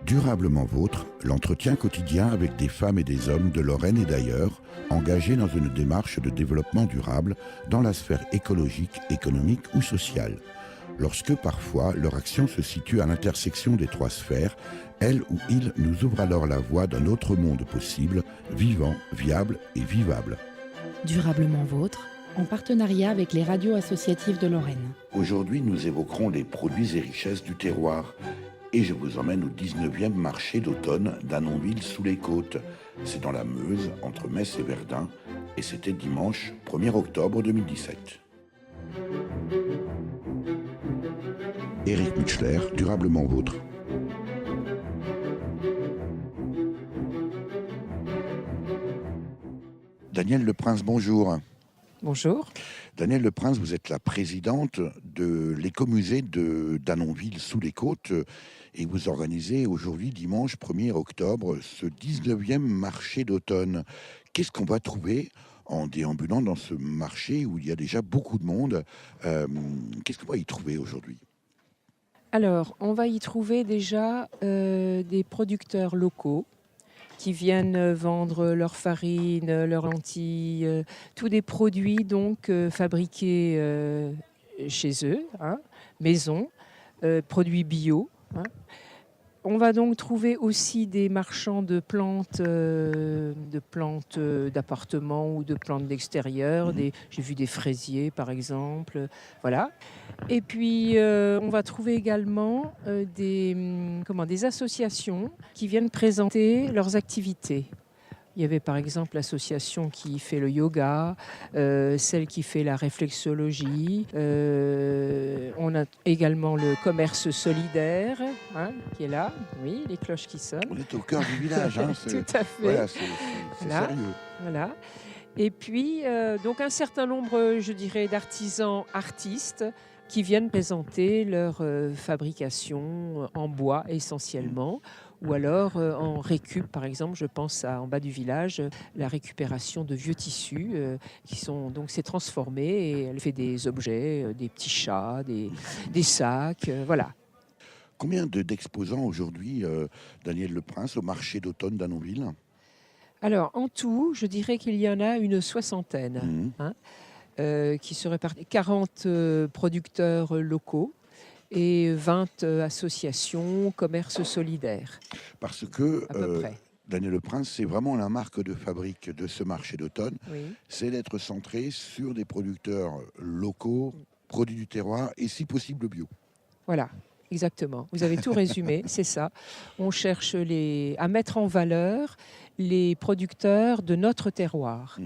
Durablement Vôtre, l'entretien quotidien avec des femmes et des hommes de Lorraine et d'ailleurs, engagés dans une démarche de développement durable dans la sphère écologique, économique ou sociale. Lorsque parfois leur action se situe à l'intersection des trois sphères, elle ou il nous ouvre alors la voie d'un autre monde possible, vivant, viable et vivable. Durablement Vôtre, en partenariat avec les radios associatives de Lorraine. Aujourd'hui, nous évoquerons les produits et richesses du terroir. Et je vous emmène au 19e marché d'automne d'Annonville-sous-les-Côtes. C'est dans la Meuse, entre Metz et Verdun, et c'était dimanche 1er octobre 2017. Éric Mutschler, Durablement Vôtre. Danielle Leprince, bonjour. Bonjour. Danielle Leprince, vous êtes la présidente de l'écomusée d'Annonville-sous-les-Côtes et vous organisez aujourd'hui, dimanche 1er octobre, ce 19e marché d'automne. Qu'est-ce qu'on va trouver en déambulant dans ce marché où il y a déjà beaucoup de monde? Qu'est-ce qu'on va y trouver aujourd'hui? Alors, on va y trouver déjà des producteurs locaux qui viennent vendre leur farine, leurs lentilles, tous des produits donc fabriqués chez eux, maison, produits bio. On va donc trouver aussi des marchands de plantes d'appartements ou de plantes d'extérieur. J'ai vu des fraisiers par exemple, voilà. Et puis on va trouver également des associations qui viennent présenter leurs activités. Il y avait par exemple l'association qui fait le yoga, celle qui fait la réflexologie. On a également le commerce solidaire qui est là. Oui, les cloches qui sonnent. On est au cœur du village. Tout à fait. Voilà, c'est Voilà. sérieux. Voilà. Et puis, donc un certain nombre, je dirais, d'artisans artistes qui viennent présenter leur fabrication en bois essentiellement, ou alors en récup, par exemple, je pense en bas du village, la récupération de vieux tissus qui sont donc c'est transformé et elle fait des objets, des petits chats, des sacs, voilà. Combien d'exposants aujourd'hui, Danielle Leprince, au marché d'automne d'Annonville? Alors en tout, je dirais qu'il y en a une soixantaine. Qui se répartit 40 producteurs locaux et 20 associations, commerce solidaire. Parce que à peu près. Danielle Leprince, c'est vraiment la marque de fabrique de ce marché d'automne, Oui. c'est d'être centré sur des producteurs locaux, produits du terroir et si possible bio. Voilà, exactement. Vous avez tout résumé, c'est ça. On cherche à mettre en valeur les producteurs de notre terroir.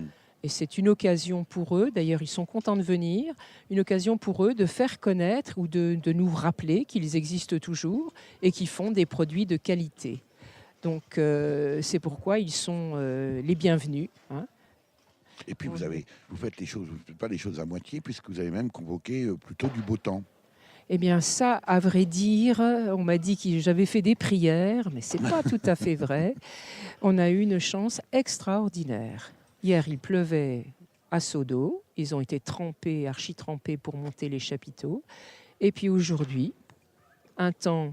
Et c'est une occasion pour eux, d'ailleurs ils sont contents de venir, une occasion pour eux de faire connaître ou de nous rappeler qu'ils existent toujours et qu'ils font des produits de qualité. Donc c'est pourquoi ils sont les bienvenus. Et puis vous faites pas les choses à moitié puisque vous avez même convoqué plutôt du beau temps. Eh bien ça, à vrai dire, on m'a dit que j'avais fait des prières, mais c'est pas tout à fait vrai. On a eu une chance extraordinaire. Hier, il pleuvait à seaux d'eau. Ils ont été trempés, archi-trempés pour monter les chapiteaux. Et puis aujourd'hui, un temps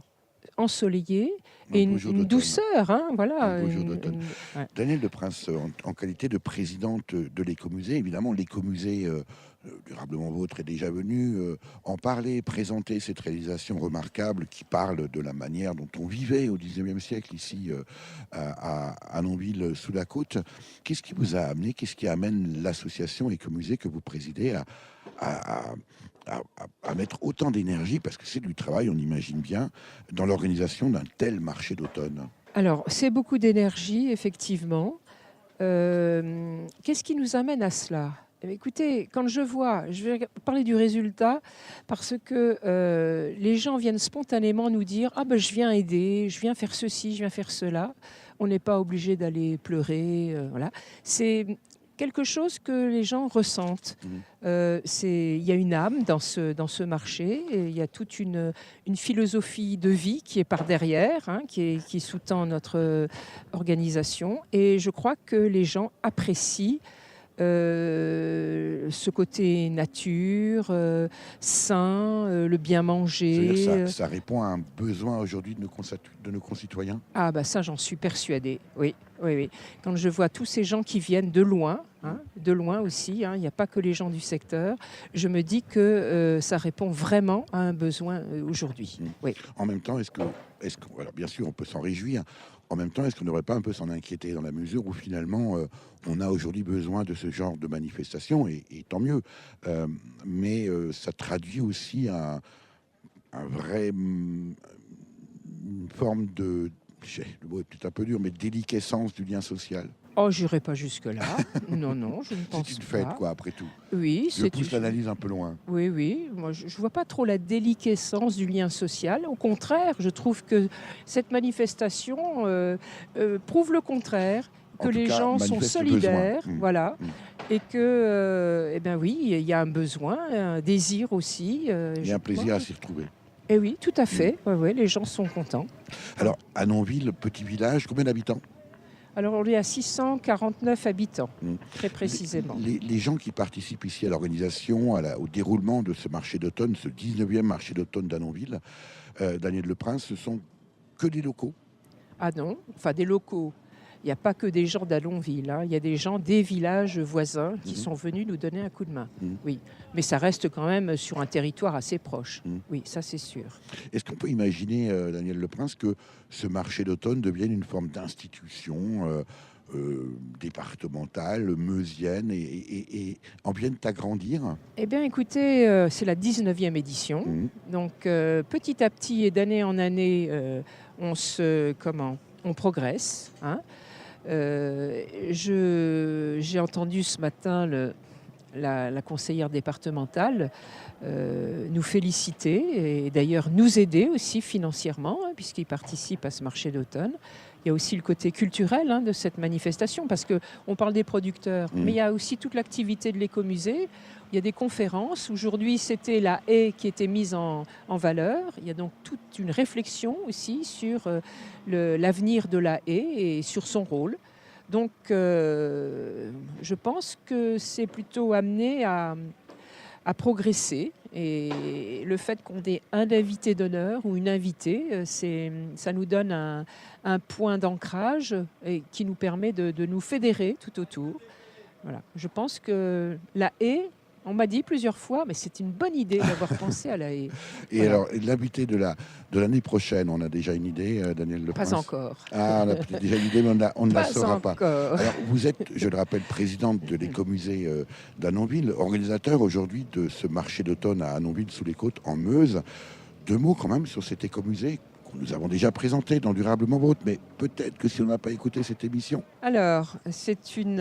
ensoleillé et une douceur. Voilà, un beau jour d'automne. Ouais. Danielle Leprince, en qualité de présidente de l'écomusée, évidemment, l'écomusée Durablement Vôtre est déjà venu en parler, présenter cette réalisation remarquable qui parle de la manière dont on vivait au XIXe siècle ici à Annonville-sous-la-Côte. Qu'est-ce qui vous a amené, qu'est-ce qui amène l'association écomusée que vous présidez à mettre autant d'énergie, parce que c'est du travail, on imagine bien, dans l'organisation d'un tel marché d'automne? Alors, c'est beaucoup d'énergie, effectivement. Qu'est-ce qui nous amène à cela? Écoutez, quand je vais parler du résultat, parce que les gens viennent spontanément nous dire « Ah ben je viens aider, je viens faire ceci, je viens faire cela ». On n'est pas obligé d'aller pleurer, voilà. C'est quelque chose que les gens ressentent. Il y a une âme dans ce marché, et il y a toute une philosophie de vie qui est par derrière, qui sous-tend notre organisation. Et je crois que les gens apprécient ce côté nature, sain, le bien manger. C'est-à-dire ça répond à un besoin aujourd'hui de nos concitoyens? Ah bah ça, j'en suis persuadée, oui, oui, oui. Quand je vois tous ces gens qui viennent de loin, de loin aussi, il n'y a pas que les gens du secteur, je me dis que ça répond vraiment à un besoin aujourd'hui. Oui. En même temps, alors bien sûr, on peut s'en réjouir. En même temps, est-ce qu'on n'aurait pas un peu s'en inquiéter dans la mesure où finalement, on a aujourd'hui besoin de ce genre de manifestation, et tant mieux. Mais ça traduit aussi un vrai, une forme de, le mot est peut-être un peu dur, mais déliquescence du lien social. Oh, j'irai pas jusque-là. Non, non, je ne pense pas. C'est une fête, quoi, après tout. Oui, Je pousse l'analyse un peu loin. Oui, oui. Moi, je ne vois pas trop la déliquescence du lien social. Au contraire, je trouve que cette manifestation prouve le contraire, que les gens sont solidaires, voilà, et que, eh bien oui, il y a un besoin, un désir aussi. Il y a un plaisir à s'y retrouver. Eh oui, tout à fait. Ouais, ouais, les gens sont contents. Alors, Annonville, petit village, combien d'habitants? Alors, on est à 649 habitants, très précisément. Les gens qui participent ici à l'organisation, au déroulement de ce marché d'automne, ce 19e marché d'automne d'Annonville, Daniel Leprince, ce sont que des locaux? Ah non, enfin des locaux. Il n'y a pas que des gens d'Annonville, il y a des gens des villages voisins qui sont venus nous donner un coup de main. Oui, mais ça reste quand même sur un territoire assez proche. Oui, ça c'est sûr. Est-ce qu'on peut imaginer, Daniel Leprince, que ce marché d'automne devienne une forme d'institution départementale, meusienne, et en vienne à grandir? Eh bien écoutez, c'est la 19e édition. Donc petit à petit et d'année en année, on progresse. J'ai entendu ce matin la conseillère départementale nous féliciter et d'ailleurs nous aider aussi financièrement, puisqu'ils participent à ce marché d'automne. Il y a aussi le côté culturel de cette manifestation, parce qu'on parle des producteurs, mais il y a aussi toute l'activité de l'écomusée. Il y a des conférences. Aujourd'hui, c'était la haie qui était mise en valeur. Il y a donc toute une réflexion aussi sur l'avenir de la haie et sur son rôle. Donc, je pense que c'est plutôt amené à progresser. Et le fait qu'on ait un invité d'honneur ou une invitée, ça nous donne un point d'ancrage et qui nous permet de nous fédérer tout autour. Voilà. Je pense que la haie, on m'a dit plusieurs fois, mais c'est une bonne idée d'avoir pensé à la haie. Et voilà. Alors, l'invité de l'année prochaine, on a déjà une idée, Daniel Leprince? Pas encore. Ah, on a peut-être déjà une idée, mais on ne la saura pas. Alors, vous êtes, je le rappelle, présidente de l'écomusée d'Annonville, organisateur aujourd'hui de ce marché d'automne à Annonville sous les Côtes, en Meuse. 2 mots quand même sur cet écomusée que nous avons déjà présenté dans Durablement Vôtre, mais peut-être que si on n'a pas écouté cette émission. Alors, c'est une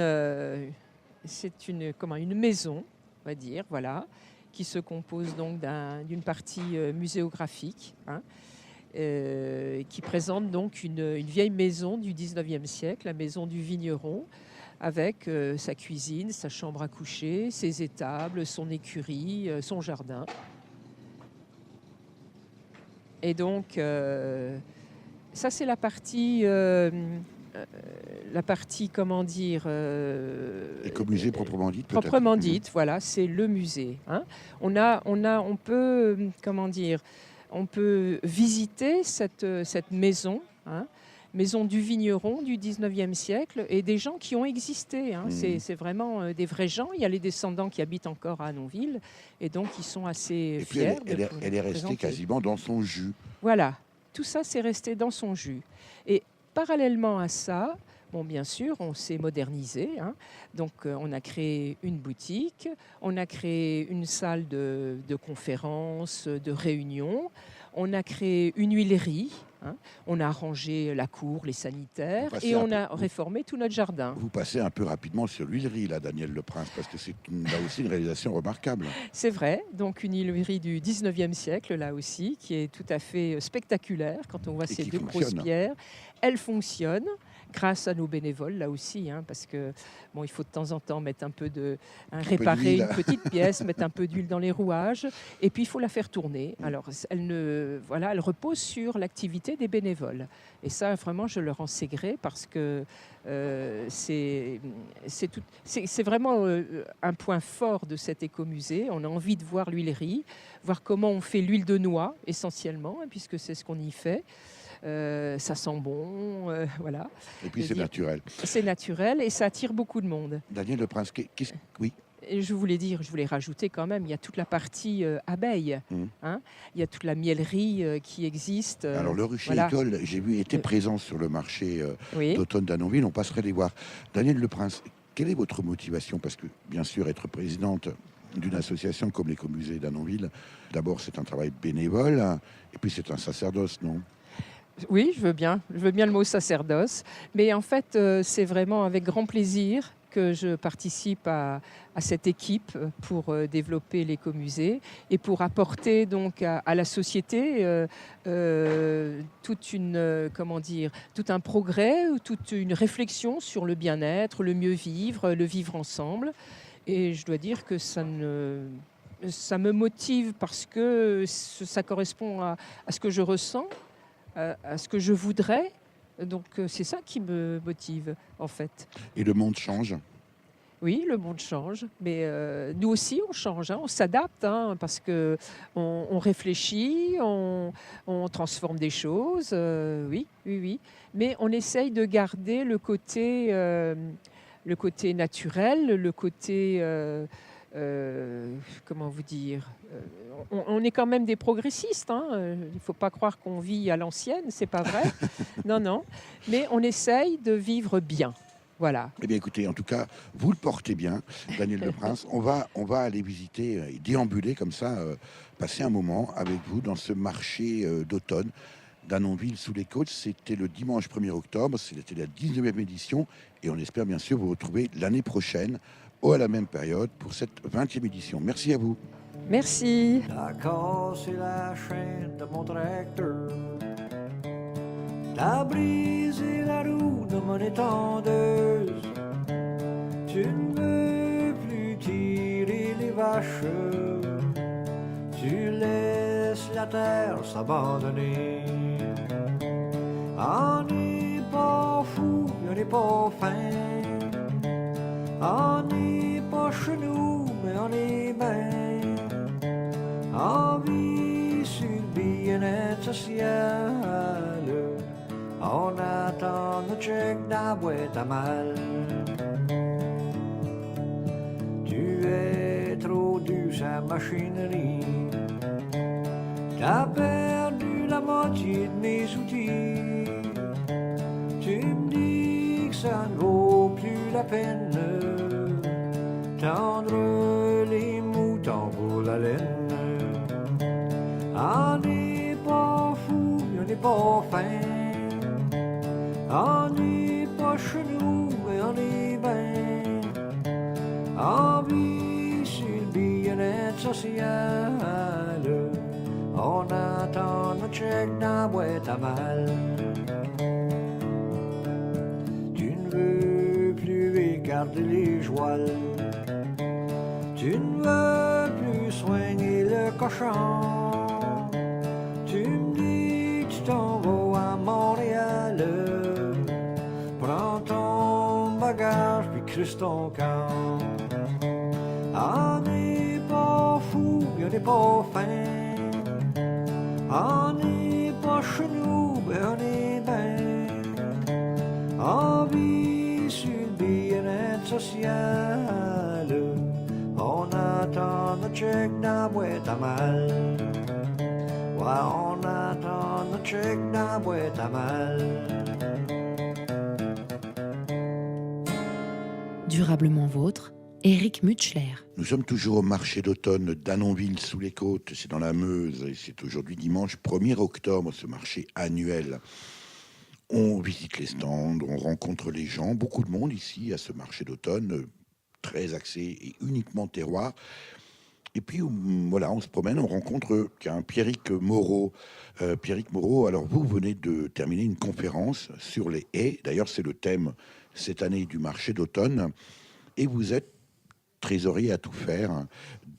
maison, on va dire, voilà, qui se compose donc d'une partie muséographique, qui présente donc une vieille maison du 19e siècle, la maison du vigneron, avec sa cuisine, sa chambre à coucher, ses étables, son écurie, son jardin. Et donc, ça c'est la partie, comment dire... Écomusée proprement dite, peut-être. Proprement dite, voilà, c'est le musée. On peut, comment dire, on peut visiter cette maison, maison du vigneron du 19e siècle, et des gens qui ont existé. C'est vraiment des vrais gens. Il y a les descendants qui habitent encore à Annonville, et donc ils sont assez fiers. Elle est restée quasiment dans son jus. Voilà, tout ça, c'est resté dans son jus. Et parallèlement à ça, bon, bien sûr, on s'est modernisé. Donc, on a créé une boutique, on a créé une salle de conférences, de réunions, on a créé une huilerie, on a arrangé la cour, les sanitaires, et on a réformé tout notre jardin. Vous passez un peu rapidement sur l'huilerie, là, Daniel Leprince, parce que c'est là aussi une réalisation remarquable. C'est vrai, donc une huilerie du 19e siècle, là aussi, qui est tout à fait spectaculaire quand on voit ces 2 grosses pierres. Elle fonctionne grâce à nos bénévoles là aussi, hein, parce que bon, il faut de temps en temps mettre un peu Un peu réparer d'huile. une petite pièce, mettre un peu d'huile dans les rouages, et puis il faut la faire tourner. Alors elle repose sur l'activité des bénévoles, et ça vraiment je leur en sais gré parce que c'est vraiment un point fort de cet écomusée. On a envie de voir l'huilerie, voir comment on fait l'huile de noix essentiellement, hein, puisque c'est ce qu'on y fait. Ça sent bon, voilà. Et puis Je c'est veux dire, naturel. c'est naturel et ça attire beaucoup de monde. Daniel Leprince, oui. Et je voulais rajouter quand même, il y a toute la partie abeille, Mhm. hein. Il y a toute la miellerie qui existe. Alors le rucher voilà. école, j'ai vu, était présent sur le marché Oui. d'automne d'Annonville, on passerait les voir. Daniel Leprince, quelle est votre motivation? Parce que bien sûr, être présidente d'une association comme l'Écomusée d'Annonville, d'abord c'est un travail bénévole, hein, et puis c'est un sacerdoce, non? Oui, je veux bien le mot sacerdoce, mais en fait, c'est vraiment avec grand plaisir que je participe à cette équipe pour développer l'écomusée et pour apporter donc à la société tout un progrès, toute une réflexion sur le bien-être, le mieux vivre, le vivre ensemble. Et je dois dire que ça me motive parce que ça correspond à ce que je ressens, à ce que je voudrais. Donc c'est ça qui me motive en fait. Et le monde change. Oui, le monde change, mais nous aussi on change, hein, on s'adapte, hein, parce que on réfléchit, on transforme des choses, oui, oui, oui. Mais on essaye de garder le côté naturel, le côté comment vous dire, on est quand même des progressistes, hein, il ne faut pas croire qu'on vit à l'ancienne, c'est pas vrai. Non, non, mais on essaye de vivre bien. Voilà. Eh bien écoutez, en tout cas, vous le portez bien, Daniel Leprince. On va aller visiter et déambuler comme ça, passer un moment avec vous dans ce marché d'automne d'Annonville sous les côtes. C'était le dimanche 1er octobre, c'était la 19e édition et on espère bien sûr vous retrouver l'année prochaine à la même période pour cette 20e édition. Merci à vous. Merci. T'as cassé la chaîne de mon tracteur. T'as brisé la roue de mon étendeuse. Tu ne veux plus tirer les vaches. Tu laisses la terre s'abandonner. On n'est pas fou, on n'est pas fin. On n'est pas chez nous, mais on est bien. On vit sur le bien-être social. On attend le chèque dans la boîte à mal. Tu es trop dur sa machinerie. T'as perdu la moitié de mes outils. Tu me dis que ça ne vaut plus la peine. Tendre les moutons pour la laine. On n'est pas fou, on n'est pas fin. On n'est pas chez nous, mais on est bien. On vit sur le bien-être social. On attend notre chèque dans la boîte à mal. Tu ne veux plus écarter les jouals. Tu ne veux plus soigner le cochon. Tu me dis que tu t'en vas à Montréal. Prends ton bagage puis creuse ton camp. On n'est pas fou, on n'est pas fin. On n'est pas chez nous, mais on est bien. On vit sur le bien-être social. On attend notre chèque dans la boîte à mal. Ouais, on attend notre chèque dans la boîte à mal. Durablement vôtre, Éric Mutschler. Nous sommes toujours au marché d'automne d'Annonville sous les côtes, c'est dans la Meuse et c'est aujourd'hui dimanche 1er octobre, ce marché annuel. On visite les stands, on rencontre les gens, beaucoup de monde ici à ce marché d'automne, très axé et uniquement terroir. Et puis voilà, on se promène, on rencontre Pierrick Moreau. Pierrick Moreau, alors vous venez de terminer une conférence sur les haies. D'ailleurs, c'est le thème cette année du marché d'automne. Et vous êtes trésorier à tout faire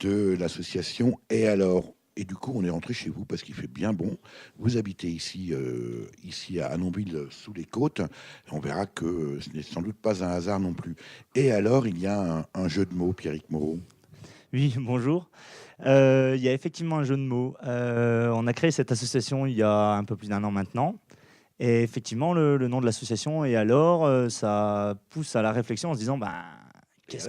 de l'association Et alors. Et du coup, on est rentré chez vous parce qu'il fait bien bon. Vous habitez ici à Annonville, sous les côtes. On verra que ce n'est sans doute pas un hasard non plus. Et alors, il y a un jeu de mots, Pierrick Moreau. Oui, bonjour. Il y a effectivement un jeu de mots. On a créé cette association il y a un peu plus d'1 an maintenant. Et effectivement, le nom de l'association, et alors, ça pousse à la réflexion en se disant, qu'est-ce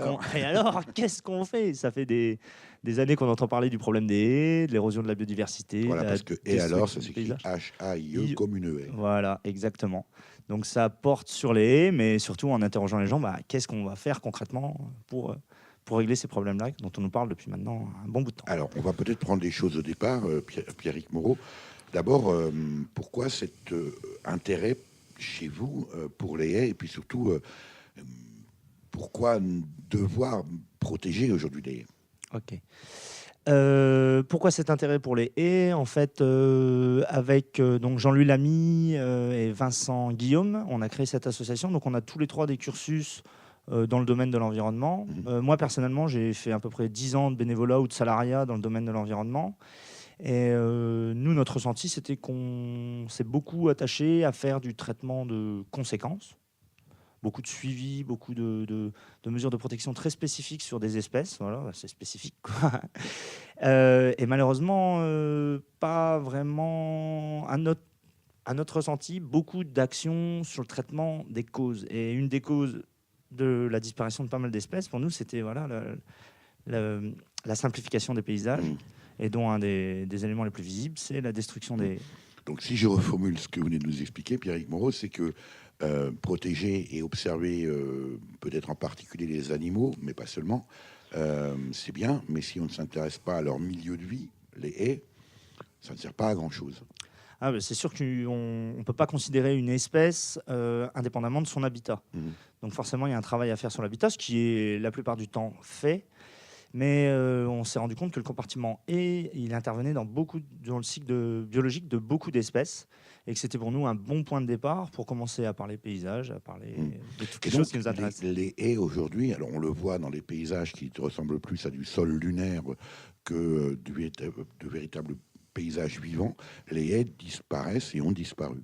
qu'on fait? Ça fait des années qu'on entend parler du problème des haies, de l'érosion de la biodiversité. Voilà, parce que et alors, ça s'écrit H-A-I-E comme une haie. Voilà, exactement. Donc ça porte sur les haies, mais surtout en interrogeant les gens, qu'est-ce qu'on va faire concrètement pour régler ces problèmes-là dont on nous parle depuis maintenant un bon bout de temps. Alors, on va peut-être prendre les choses au départ, Pierrick Moreau. D'abord, pourquoi cet intérêt chez vous pour les haies, et puis surtout, pourquoi devoir protéger aujourd'hui les haies? Ok. Pourquoi cet intérêt pour les haies? En fait, avec donc Jean-Louis Lamy et Vincent Guillaume, on a créé cette association. Donc, on a tous les 3 des cursus dans le domaine de l'environnement. Moi, personnellement, j'ai fait à peu près 10 ans de bénévolat ou de salariat dans le domaine de l'environnement. Et nous, notre ressenti, c'était qu'on s'est beaucoup attaché à faire du traitement de conséquences, beaucoup de suivi, beaucoup de mesures de protection très spécifiques sur des espèces. Voilà, c'est spécifique, quoi. Et malheureusement, pas vraiment, à notre ressenti, beaucoup d'actions sur le traitement des causes. Et une des causes de la disparition de pas mal d'espèces, pour nous, c'était la simplification des paysages, et dont un des éléments les plus visibles, c'est la destruction des... Donc, si je reformule ce que vous venez de nous expliquer, Pierrick Moreau, c'est que protéger et observer peut-être en particulier les animaux, mais pas seulement, c'est bien, mais si on ne s'intéresse pas à leur milieu de vie, les haies, ça ne sert pas à grand-chose. C'est sûr qu'on ne peut pas considérer une espèce indépendamment de son habitat. Donc forcément, il y a un travail à faire sur l'habitat, ce qui est la plupart du temps fait. Mais on s'est rendu compte que le compartiment haie, il intervenait dans le cycle biologique de beaucoup d'espèces, et que c'était pour nous un bon point de départ pour commencer à parler paysage, à parler de toutes les choses qui nous intéressent. Les haies aujourd'hui, alors on le voit dans les paysages qui ressemblent plus à du sol lunaire que de véritables paysages vivants, les haies disparaissent et ont disparu.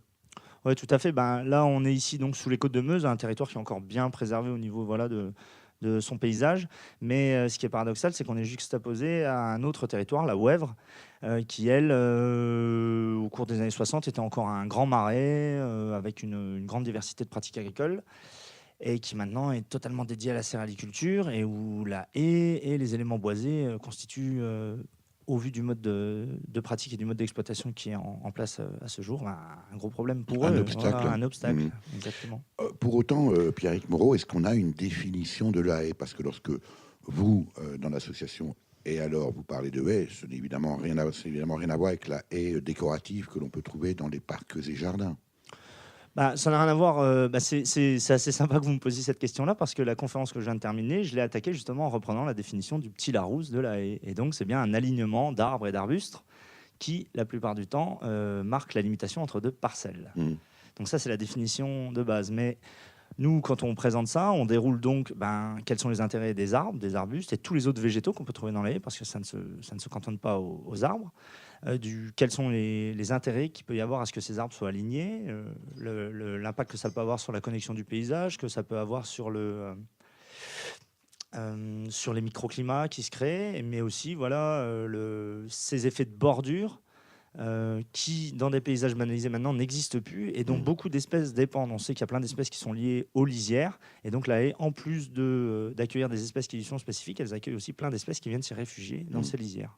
Oui, tout à fait. Là, on est ici donc sous les côtes de Meuse, un territoire qui est encore bien préservé au niveau de son paysage. Mais ce qui est paradoxal, c'est qu'on est juxtaposé à un autre territoire, la Ouèvre, qui, elle, au cours des années 60, était encore un grand marais avec une grande diversité de pratiques agricoles, et qui maintenant est totalement dédié à la céréaliculture, et où la haie et les éléments boisés constituent, au vu du mode de pratique et du mode d'exploitation qui est en place à ce jour, un gros problème pour eux. Obstacle. Un obstacle, exactement. Pour autant, Pierrick Moreau, est-ce qu'on a une définition de la haie? Parce que lorsque vous, dans l'association Et alors, vous parlez de haies, ce n'est évidemment rien à voir avec la haie décorative que l'on peut trouver dans les parcs et jardins. Ça n'a rien à voir. C'est assez sympa que vous me posiez cette question-là, parce que la conférence que je viens de terminer, je l'ai attaquée justement en reprenant la définition du petit Larousse de la haie. Et donc, c'est bien un alignement d'arbres et d'arbustes qui, la plupart du temps, marque la limitation entre 2 parcelles. Donc ça, c'est la définition de base. Mais nous, quand on présente ça, on déroule donc quels sont les intérêts des arbres, des arbustes et tous les autres végétaux qu'on peut trouver dans la haie, parce que ça ne se cantonne pas aux arbres. Quels sont les intérêts qu'il peut y avoir à ce que ces arbres soient alignés, l'impact que ça peut avoir sur la connexion du paysage, que ça peut avoir sur les microclimats qui se créent, mais aussi ces effets de bordure qui, dans des paysages banalisés maintenant, n'existent plus et dont beaucoup d'espèces dépendent. On sait qu'il y a plein d'espèces qui sont liées aux lisières, et donc la haie, en plus d'accueillir des espèces qui y sont spécifiques, elles accueillent aussi plein d'espèces qui viennent s'y réfugier dans ces lisières.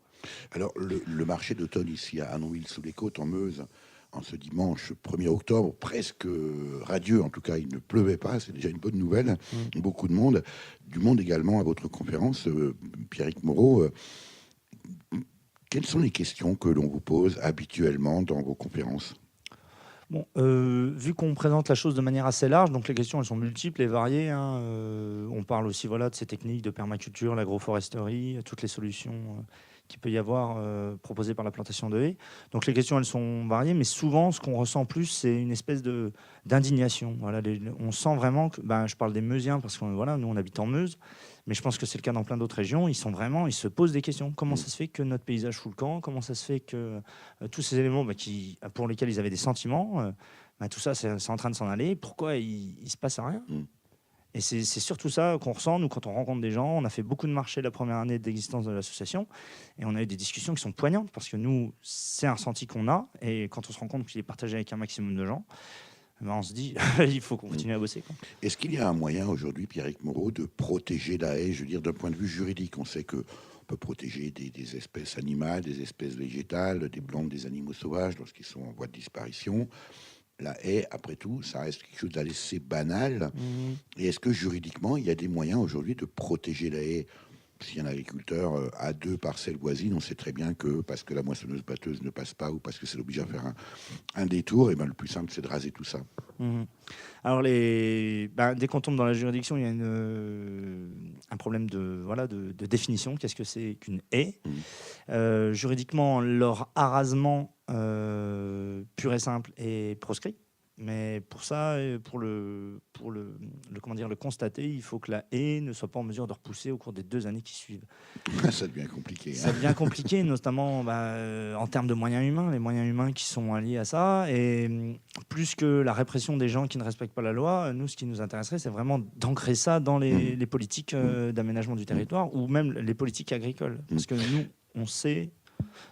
Alors, le marché d'automne ici à Annonville-sous-les-Côtes, en Meuse, en ce dimanche 1er octobre, presque radieux, en tout cas il ne pleuvait pas, c'est déjà une bonne nouvelle. Beaucoup de monde, du monde également à votre conférence, Pierrick Moreau. Quelles sont les questions que l'on vous pose habituellement dans vos conférences ? Bon, vu qu'on présente la chose de manière assez large, donc les questions elles sont multiples et variées, hein. On parle aussi voilà, de ces techniques de permaculture, l'agroforesterie, toutes les solutions qu'il peut y avoir proposées par la plantation de haies. Donc les questions elles sont variées, mais souvent ce qu'on ressent plus c'est une espèce d'indignation. Voilà, on sent vraiment que, je parle des Meusiens parce que voilà, nous on habite en Meuse, mais je pense que c'est le cas dans plein d'autres régions. Ils se posent des questions. Comment ça se fait que notre paysage fout le camp? Comment ça se fait que tous ces éléments pour lesquels ils avaient des sentiments, tout ça c'est en train de s'en aller? Pourquoi il se passe rien? Et c'est surtout ça qu'on ressent, nous, quand on rencontre des gens. On a fait beaucoup de marchés la première année d'existence de l'association et on a eu des discussions qui sont poignantes parce que nous, c'est un ressenti qu'on a et quand on se rend compte qu'il est partagé avec un maximum de gens, on se dit il faut continuer à bosser, quoi. Est-ce qu'il y a un moyen aujourd'hui, Pierrick Moreau, de protéger la haie, je veux dire, d'un point de vue juridique? On sait qu'on peut protéger des espèces animales, des espèces végétales, des plantes, des animaux sauvages lorsqu'ils sont en voie de disparition. La haie, après tout, ça reste quelque chose d'assez banal. Et est-ce que juridiquement, il y a des moyens aujourd'hui de protéger la haie? Si un agriculteur a 2 parcelles voisines, on sait très bien que parce que la moissonneuse-batteuse ne passe pas ou parce que c'est obligé à faire un détour, et le plus simple, c'est de raser tout ça. Alors, dès qu'on tombe dans la juridiction, il y a un problème de définition. Qu'est-ce que c'est qu'une haie? Juridiquement, leur arasement pur et simple est proscrit. Mais pour ça, pour le constater, il faut que la haie ne soit pas en mesure de repousser au cours des 2 années qui suivent. Ça devient compliqué. Ça devient compliqué, notamment en termes de moyens humains, les moyens humains qui sont liés à ça. Et plus que la répression des gens qui ne respectent pas la loi, nous, ce qui nous intéresserait, c'est vraiment d'ancrer ça dans les politiques d'aménagement du territoire ou même les politiques agricoles. Parce que nous, on sait,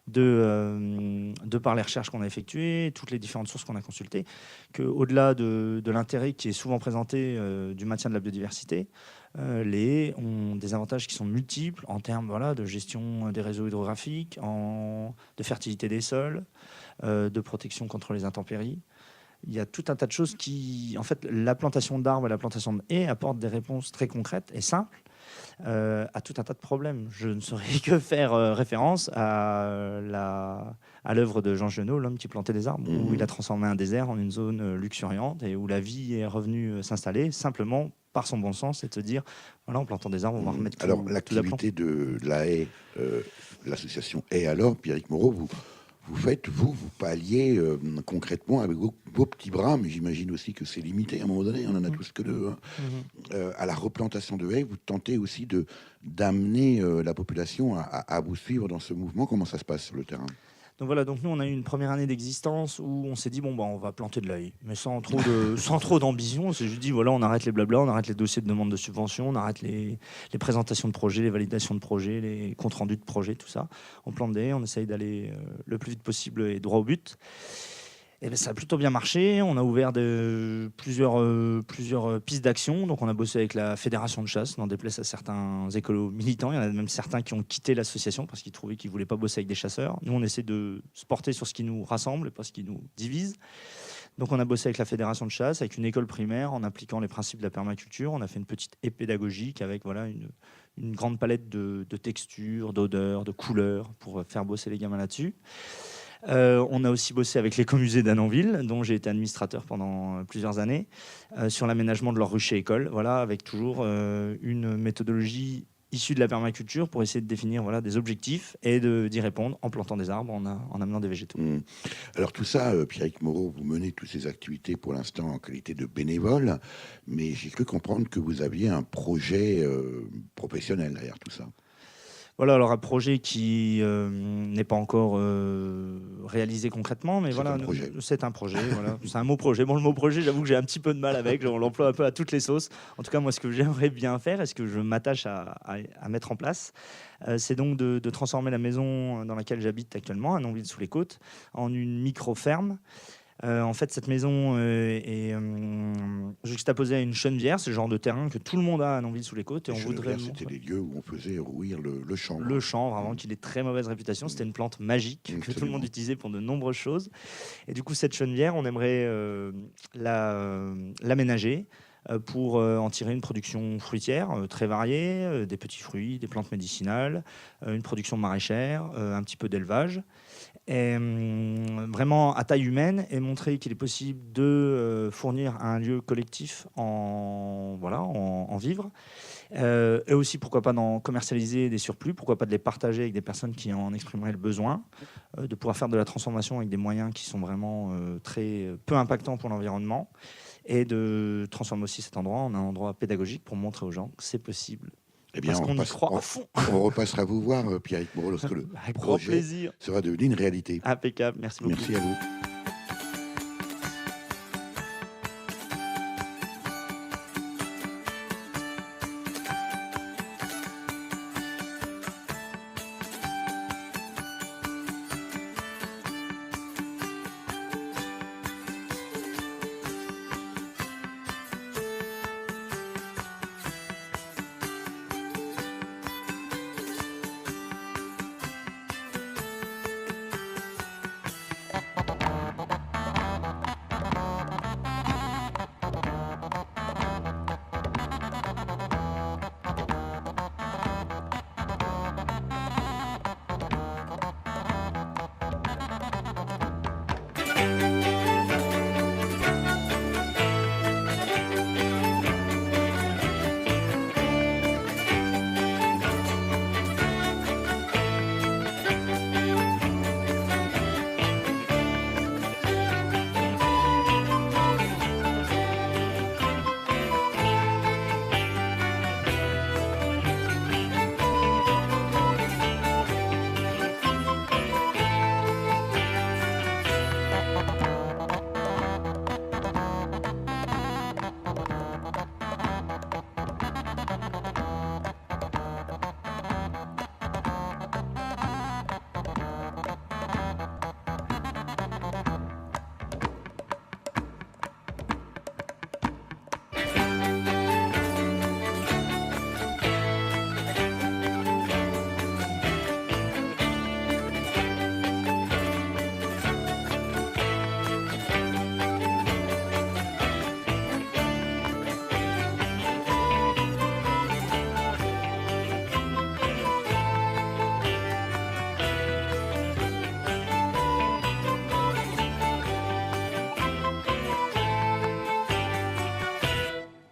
de par les recherches qu'on a effectuées, toutes les différentes sources qu'on a consultées, qu'au-delà de l'intérêt qui est souvent présenté du maintien de la biodiversité, les haies ont des avantages qui sont multiples en termes de gestion des réseaux hydrographiques, de fertilité des sols, de protection contre les intempéries. Il y a tout un tas de choses en fait, la plantation d'arbres et la plantation de haies apportent des réponses très concrètes et simples à tout un tas de problèmes. Je ne saurais que faire référence à l'œuvre de Jean Genot, L'homme qui plantait des arbres, où il a transformé un désert en une zone luxuriante et où la vie est revenue s'installer simplement par son bon sens et de se dire, voilà, en plantant des arbres, on va remettre tout. Alors, l'activité de la haie, l'association Haie, alors, Pierrick Moreau, vous palliez concrètement avec vos petits bras, mais j'imagine aussi que c'est limité à un moment donné, on en a tous que 2, à la replantation de haies. Vous tentez aussi d'amener la population à vous suivre dans ce mouvement. Comment ça se passe sur le terrain? Donc voilà, donc nous on a eu une première année d'existence où on s'est dit on va planter de la haie, mais sans trop d'ambition. On s'est juste dit voilà, on arrête les blablas, on arrête les dossiers de demande de subvention, on arrête les présentations de projets, les validations de projets, les comptes rendus de projets, tout ça. On plante des haies, on essaye d'aller le plus vite possible et droit au but. Et ça a plutôt bien marché. On a ouvert plusieurs pistes d'action. Donc on a bossé avec la fédération de chasse, n'en déplaise à certains écolos militants. Il y en a même certains qui ont quitté l'association parce qu'ils trouvaient qu'ils ne voulaient pas bosser avec des chasseurs. Nous, on essaie de se porter sur ce qui nous rassemble et pas ce qui nous divise. Donc on a bossé avec la fédération de chasse, avec une école primaire, en appliquant les principes de la permaculture. On a fait une petite haie pédagogique avec une grande palette de textures, d'odeurs, de couleurs pour faire bosser les gamins là-dessus. On a aussi bossé avec l'écomusée d'Annonville, dont j'ai été administrateur pendant plusieurs années, sur l'aménagement de leur rucher école, avec toujours une méthodologie issue de la permaculture pour essayer de définir des objectifs et d'y répondre en plantant des arbres, en amenant des végétaux. Alors tout ça, Pierrick Moreau, vous menez toutes ces activités pour l'instant en qualité de bénévole, mais j'ai cru comprendre que vous aviez un projet professionnel derrière tout ça. Voilà, alors un projet qui n'est pas encore réalisé concrètement, mais c'est un projet. Voilà. C'est un mot projet. Bon, le mot projet, j'avoue que j'ai un petit peu de mal avec. On l'emploie un peu à toutes les sauces. En tout cas, moi, ce que j'aimerais bien faire et ce que je m'attache à mettre en place, c'est donc de transformer la maison dans laquelle j'habite actuellement, à Nonville-sous-les-Côtes, en une micro-ferme. En fait, cette maison est juxtaposée à une chenevière, c'est le genre de terrain que tout le monde a à Nonville-sous-les-Côtes. C'était les lieux où on faisait rouir le chanvre. Le chanvre, avant qu'il ait très mauvaise réputation. C'était une plante magique que tout le monde utilisait pour de nombreuses choses. Et du coup, cette chenevière, on aimerait l'aménager pour en tirer une production fruitière très variée, des petits fruits, des plantes médicinales, une production maraîchère, un petit peu d'élevage, est vraiment à taille humaine et montrer qu'il est possible de fournir un lieu collectif en vivres. Et aussi, pourquoi pas d'en commercialiser des surplus, pourquoi pas de les partager avec des personnes qui en exprimeraient le besoin, de pouvoir faire de la transformation avec des moyens qui sont vraiment très peu impactants pour l'environnement, et de transformer aussi cet endroit en un endroit pédagogique pour montrer aux gens que c'est possible. Eh bien, parce qu'on y croit à fond. On repassera vous voir, Pierrick Moreau, lorsque le Avec grand projet plaisir. sera devenu une réalité. Impeccable, merci beaucoup. Merci à vous.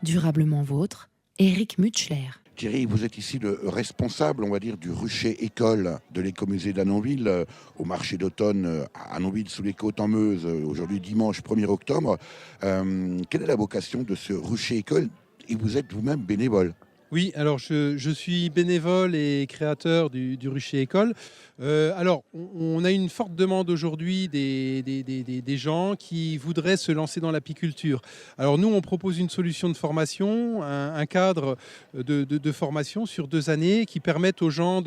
Durablement vôtre, Éric Mutschler. Thierry, vous êtes ici le responsable, on va dire, du rucher école de l'écomusée d'Annonville, au marché d'automne à Annonville sous les côtes en Meuse, aujourd'hui dimanche 1er octobre. Quelle est la vocation de ce rucher école? Et vous êtes vous-même bénévole. Oui, alors je suis bénévole et créateur du Rucher École. Alors, on a une forte demande aujourd'hui des gens qui voudraient se lancer dans l'apiculture. Alors nous, on propose une solution de formation, un cadre de formation sur 2 années qui permettent aux gens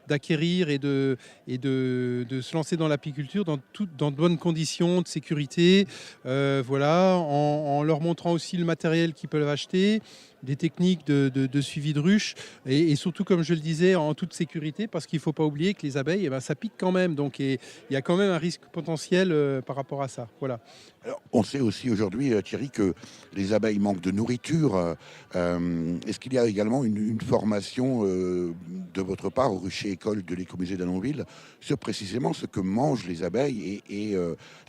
d'acquérir et de se lancer dans l'apiculture dans de bonnes conditions de sécurité, voilà, en leur montrant aussi le matériel qu'ils peuvent acheter, des techniques de suivi de ruches et surtout, comme je le disais, en toute sécurité, parce qu'il ne faut pas oublier que les abeilles, eh ben, ça pique quand même, donc il y a quand même un risque potentiel par rapport à ça. Voilà. Alors, on sait aussi aujourd'hui, Thierry, que les abeilles manquent de nourriture. Est-ce qu'il y a également une formation de votre part au rucher école de l'écomusée d'Annonville sur précisément ce que mangent les abeilles et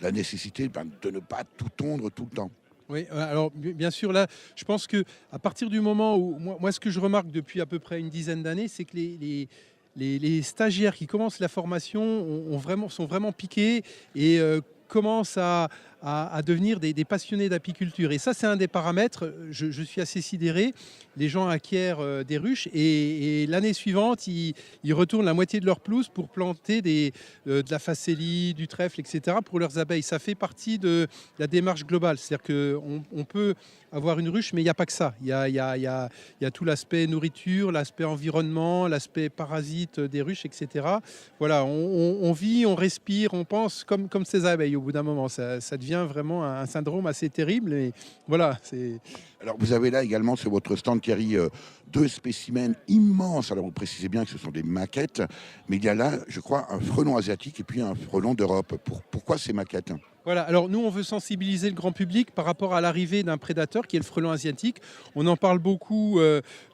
la nécessité de ne pas tout tondre tout le temps? Oui, alors bien sûr, là, je pense qu'à partir du moment où, moi, ce que je remarque depuis à peu près une dizaine d'années, c'est que les stagiaires qui commencent la formation sont vraiment piqués et commencent à devenir des passionnés d'apiculture. Et ça, c'est un des paramètres. Je suis assez sidéré. Les gens acquièrent des ruches et l'année suivante, ils retournent la moitié de leur pelouse pour planter de la facélie, du trèfle, etc. pour leurs abeilles. Ça fait partie de la démarche globale. C'est-à-dire qu'on peut avoir une ruche, mais il n'y a pas que ça. Il y a tout l'aspect nourriture, l'aspect environnement, l'aspect parasite des ruches, etc. Voilà, on vit, on respire, on pense comme ces abeilles au bout d'un moment. Ça devient vraiment un syndrome assez terrible. Et voilà, Alors vous avez là également sur votre stand, Thierry, deux spécimens immenses. Alors vous précisez bien que ce sont des maquettes, mais il y a là, je crois, un frelon asiatique et puis un frelon d'Europe. Pourquoi ces maquettes? Voilà, alors nous on veut sensibiliser le grand public par rapport à l'arrivée d'un prédateur qui est le frelon asiatique. On en parle beaucoup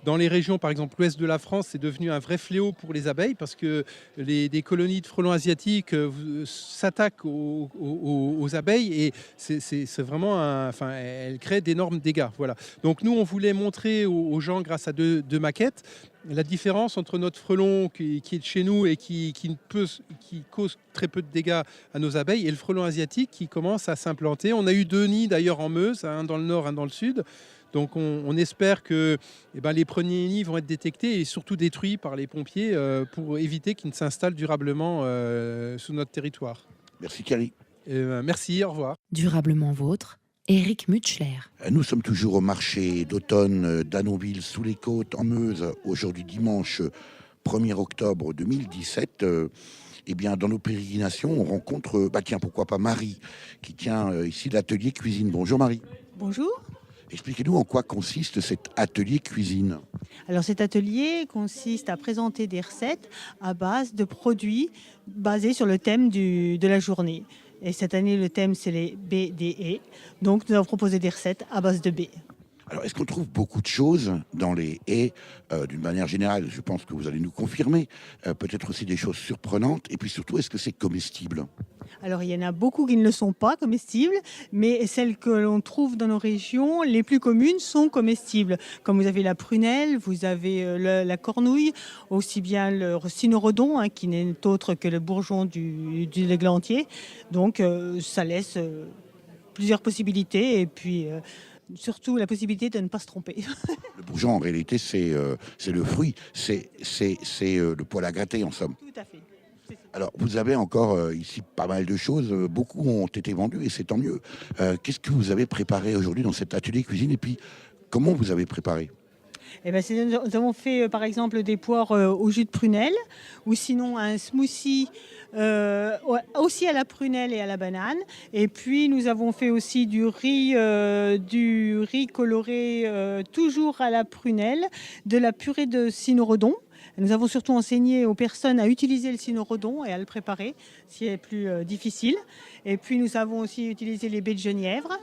dans les régions, par exemple l'ouest de la France, c'est devenu un vrai fléau pour les abeilles parce que des colonies de frelons asiatiques s'attaquent aux abeilles et c'est vraiment, enfin, elles créent d'énormes dégâts. Voilà. Donc nous on voulait montrer aux gens grâce à deux maquettes la différence entre notre frelon qui est de chez nous et qui cause très peu de dégâts à nos abeilles et le frelon asiatique qui commence à s'implanter. On a eu 2 nids d'ailleurs en Meuse, un dans le nord, un dans le sud. Donc on espère que les premiers nids vont être détectés et surtout détruits par les pompiers pour éviter qu'ils ne s'installent durablement sous notre territoire. Merci Thierry. Merci, au revoir. Durablement vôtre, Éric Mutschler. Nous sommes toujours au marché d'automne d'Annonville-sous-les-Côtes en Meuse, aujourd'hui dimanche 1er octobre 2017. Eh bien, dans nos pérégrinations, on rencontre, tiens, pourquoi pas Marie, qui tient ici l'atelier cuisine. Bonjour Marie. Bonjour. Expliquez-nous en quoi consiste cet atelier cuisine. Alors cet atelier consiste à présenter des recettes à base de produits basés sur le thème de la journée. Et cette année, le thème, c'est les baies des haies. Donc, nous avons proposé des recettes à base de baies. Alors, est-ce qu'on trouve beaucoup de choses dans les haies d'une manière générale? Je pense que vous allez nous confirmer. Peut-être aussi des choses surprenantes. Et puis surtout, est-ce que c'est comestible? Alors, il y en a beaucoup qui ne le sont pas comestibles, mais celles que l'on trouve dans nos régions, les plus communes, sont comestibles. Comme vous avez la prunelle, vous avez la cornouille, aussi bien le cynorhodon, qui n'est autre que le bourgeon du l'églantier. Donc, ça laisse plusieurs possibilités et puis surtout la possibilité de ne pas se tromper. Le bourgeon, en réalité, c'est le fruit. C'est le poil à gratter, en somme. Tout à fait. Alors, vous avez encore ici pas mal de choses. Beaucoup ont été vendus et c'est tant mieux. Qu'est-ce que vous avez préparé aujourd'hui dans cet atelier cuisine et puis comment vous avez préparé? Nous avons fait par exemple des poires au jus de prunelle ou sinon un smoothie aussi à la prunelle et à la banane. Et puis nous avons fait aussi du riz coloré toujours à la prunelle, de la purée de cynorhodon. Nous avons surtout enseigné aux personnes à utiliser le cynorhodon et à le préparer, ce qui est plus difficile. Et puis nous avons aussi utilisé les baies de genièvre.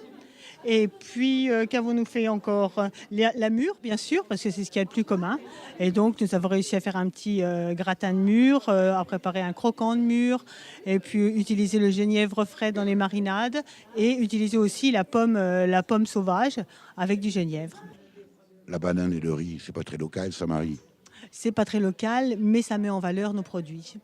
Et puis, qu'avons-nous fait encore? La mûre, bien sûr, parce que c'est ce qu'il y a de plus commun. Et donc, nous avons réussi à faire un petit gratin de mûre, à préparer un croquant de mûre, et puis utiliser le genièvre frais dans les marinades, et utiliser aussi la pomme sauvage avec du genièvre. La banane et le riz, c'est pas très local, ça, Marie? C'est pas très local, mais ça met en valeur nos produits.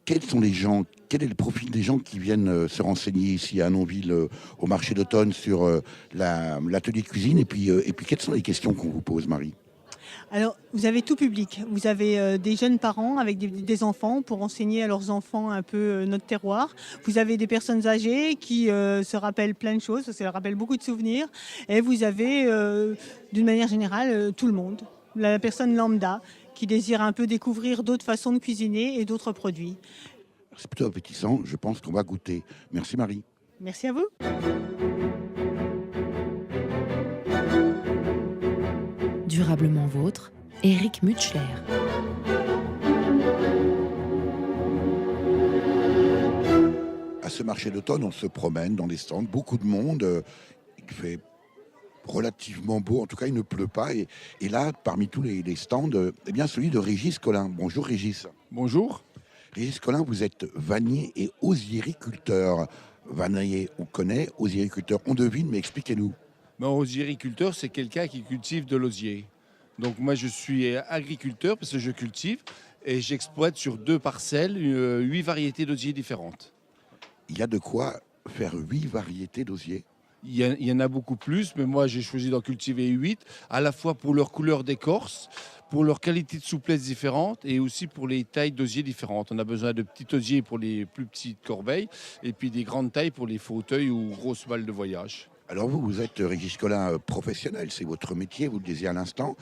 Quel est le profil des gens qui viennent se renseigner ici à Annonville au marché d'automne sur l'atelier cuisine et puis quelles sont les questions qu'on vous pose, Marie? Alors, vous avez tout public. Vous avez des jeunes parents avec des enfants pour enseigner à leurs enfants un peu notre terroir. Vous avez des personnes âgées qui se rappellent plein de choses, ça leur rappelle beaucoup de souvenirs. Et vous avez, d'une manière générale, tout le monde. La personne lambda qui désire un peu découvrir d'autres façons de cuisiner et d'autres produits. C'est plutôt appétissant, je pense qu'on va goûter. Merci Marie. Merci à vous. Durablement vôtre, Éric Mutschler. À ce marché d'automne, on se promène dans les stands, beaucoup de monde, il fait relativement beau, en tout cas il ne pleut pas. Et là, parmi tous les stands, eh bien celui de Régis Collin. Bonjour Régis. Bonjour. Régis Collin, vous êtes vannier et osiericulteur. Vannier, on connaît, osiericulteur, on devine, mais expliquez-nous. Osiericulteur, c'est quelqu'un qui cultive de l'osier. Donc moi je suis agriculteur parce que je cultive et j'exploite sur 2 parcelles 8 variétés d'osier différentes. Il y a de quoi faire 8 variétés d'osier? Il y en a beaucoup plus, mais moi j'ai choisi d'en cultiver 8, à la fois pour leur couleur d'écorce, pour leur qualité de souplesse différente et aussi pour les tailles d'osier différentes. On a besoin de petits osiers pour les plus petites corbeilles et puis des grandes tailles pour les fauteuils ou grosses balles de voyage. Alors vous êtes Régis Collin professionnel, c'est votre métier, vous le disiez à l'instant.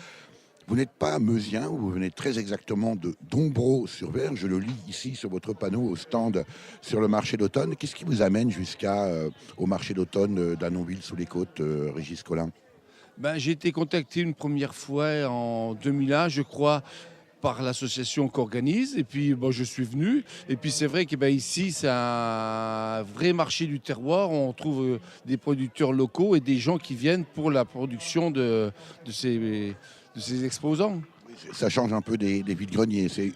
Vous n'êtes pas meusien, vous venez très exactement de Dombreau-sur-Verne. Je le lis ici sur votre panneau au stand sur le marché d'automne. Qu'est-ce qui vous amène jusqu'au marché d'automne d'Annonville-sous-les-Côtes, Régis Collin? J'ai été contacté une première fois en 2001, je crois, par l'association qu'organise. Et puis, je suis venu. Et puis, c'est vrai que ici, c'est un vrai marché du terroir. On trouve des producteurs locaux et des gens qui viennent pour la production de ces exposants. Ça change un peu des vides-greniers. C'est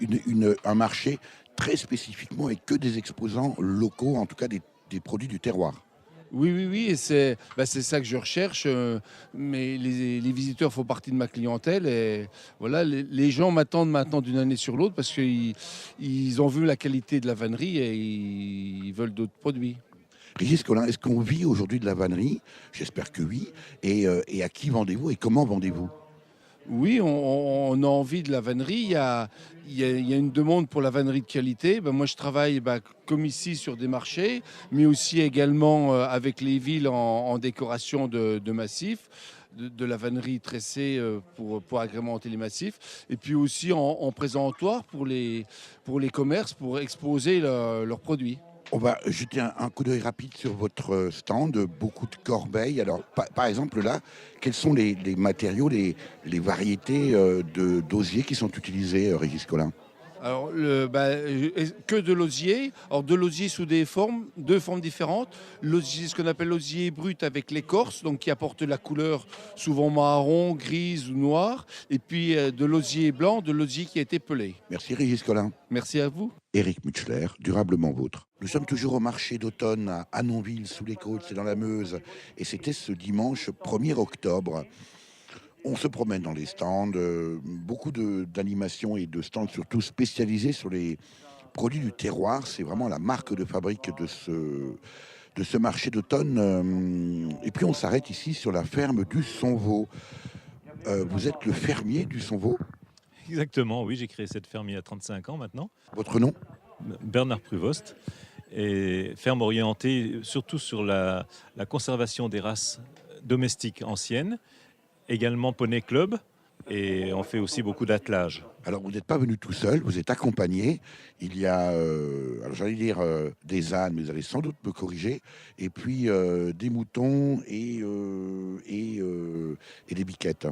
un marché très spécifiquement et que des exposants locaux, en tout cas des produits du terroir. Oui, et c'est ça que je recherche. Mais les visiteurs font partie de ma clientèle. Et voilà, les gens m'attendent maintenant d'une année sur l'autre parce qu'ils ont vu la qualité de la vannerie et ils veulent d'autres produits. Régis Collin, est-ce qu'on vit aujourd'hui de la vannerie? J'espère que oui. Et à qui vendez-vous et comment vendez-vous? Oui, on a envie de la vannerie. Il y a une demande pour la vannerie de qualité. Moi, je travaille comme ici sur des marchés, mais aussi également avec les villes en décoration de massifs, de la vannerie tressée pour agrémenter les massifs, et puis aussi en présentoir pour les commerces pour exposer leurs produits. On va jeter un coup d'œil rapide sur votre stand, beaucoup de corbeilles. Alors, par exemple, là, quels sont les matériaux, les variétés d'osier qui sont utilisées, Régis Collin? Alors, que de l'osier. Alors, de l'osier sous deux formes différentes. L'osier, ce qu'on appelle l'osier brut avec l'écorce, donc qui apporte la couleur souvent marron, grise ou noire. Et puis de l'osier blanc, de l'osier qui a été pelé. Merci Régis Collin. Merci à vous. Éric Mutschler, Durablement Vôtre. Nous sommes toujours au marché d'automne à Annonville, sous les Côtes, c'est dans la Meuse. Et c'était ce dimanche 1er octobre. On se promène dans les stands, beaucoup d'animations et de stands surtout spécialisés sur les produits du terroir. C'est vraiment la marque de fabrique de ce marché d'automne. Et puis on s'arrête ici sur la ferme du Sonvaux. Vous êtes le fermier du Sonvaux? Exactement, oui, j'ai créé cette ferme il y a 35 ans maintenant. Votre nom? Bernard Pruvost. Et ferme orientée surtout sur la conservation des races domestiques anciennes. Également Poney Club, et on fait aussi beaucoup d'attelage. Alors vous n'êtes pas venu tout seul, vous êtes accompagné. Il y a, alors j'allais dire des ânes, mais vous allez sans doute me corriger, et puis des moutons et des biquettes.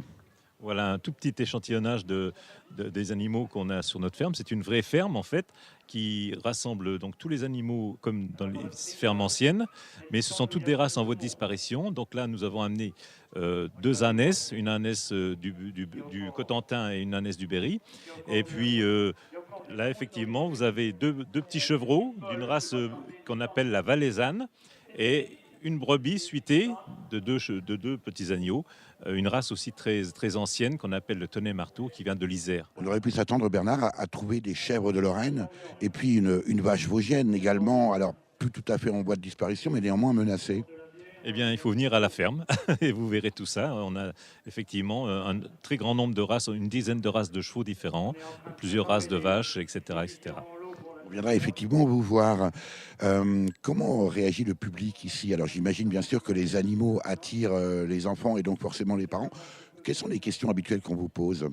Voilà un tout petit échantillonnage des animaux qu'on a sur notre ferme. C'est une vraie ferme en fait qui rassemble donc tous les animaux comme dans les fermes anciennes, mais ce sont toutes des races en voie de disparition. Donc là, nous avons amené 2 ânesses, une ânesse du Cotentin et une ânesse du Berry. Et puis là, effectivement, vous avez deux petits chevreaux d'une race qu'on appelle la valaisanne et une brebis suitée de deux petits agneaux, une race aussi très, très ancienne qu'on appelle le Tonnet-Marteau qui vient de l'Isère. On aurait pu s'attendre, Bernard, à trouver des chèvres de Lorraine et puis une vache vosgienne également, alors plus tout à fait en voie de disparition, mais néanmoins menacée. Eh bien, il faut venir à la ferme et vous verrez tout ça. On a effectivement un très grand nombre de races, une dizaine de races de chevaux différents, plusieurs races de vaches, etc. etc. On viendra effectivement vous voir. Comment réagit le public ici? Alors j'imagine bien sûr que les animaux attirent les enfants et donc forcément les parents. Quelles sont les questions habituelles qu'on vous pose?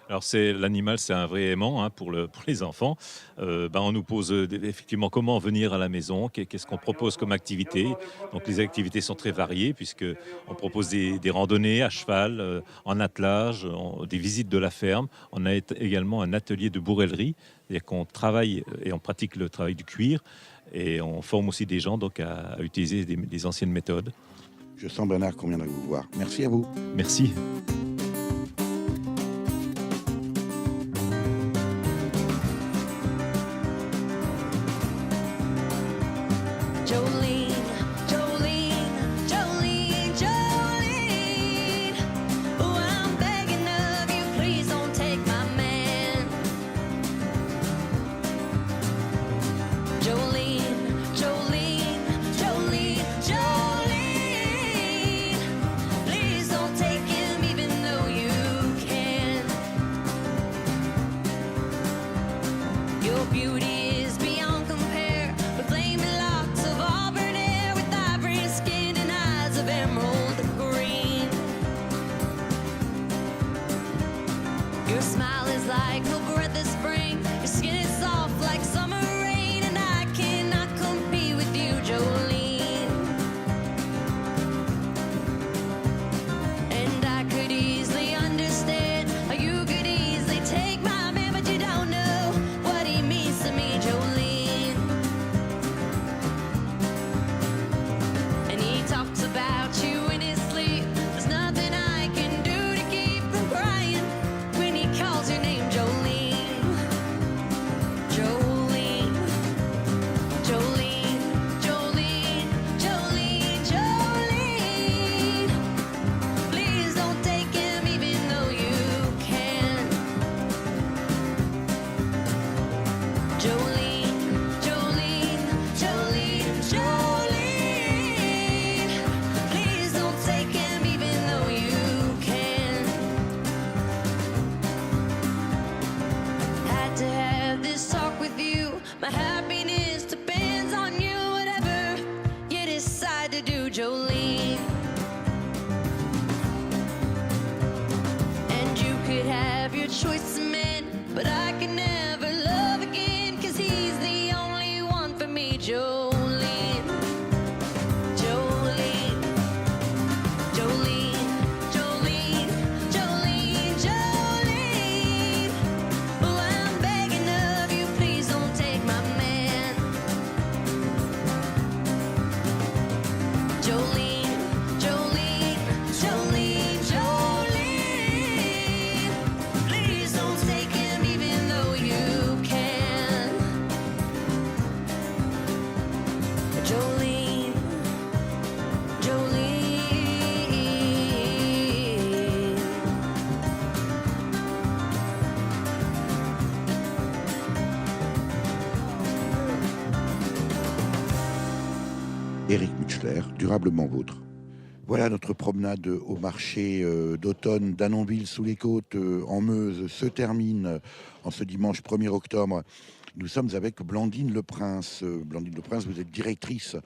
Alors l'animal, c'est un vrai aimant pour les enfants. On nous pose effectivement comment venir à la maison, qu'est-ce qu'on propose comme activité. Donc les activités sont très variées puisqu'on propose des randonnées à cheval, en attelage, des visites de la ferme. On a également un atelier de bourrellerie, c'est-à-dire qu'on travaille et on pratique le travail du cuir et on forme aussi des gens donc, à utiliser des anciennes méthodes. Je sens, Bernard, qu'on viendra vous voir. Merci à vous. Merci. Please don't take him even Éric Mutschler, Durablement Vôtre. Voilà, notre promenade au marché d'automne d'Annonville-sous-les-Côtes en Meuse se termine en ce dimanche 1er octobre. Nous sommes avec Blandine Leprince. Blandine Leprince, vous êtes directrice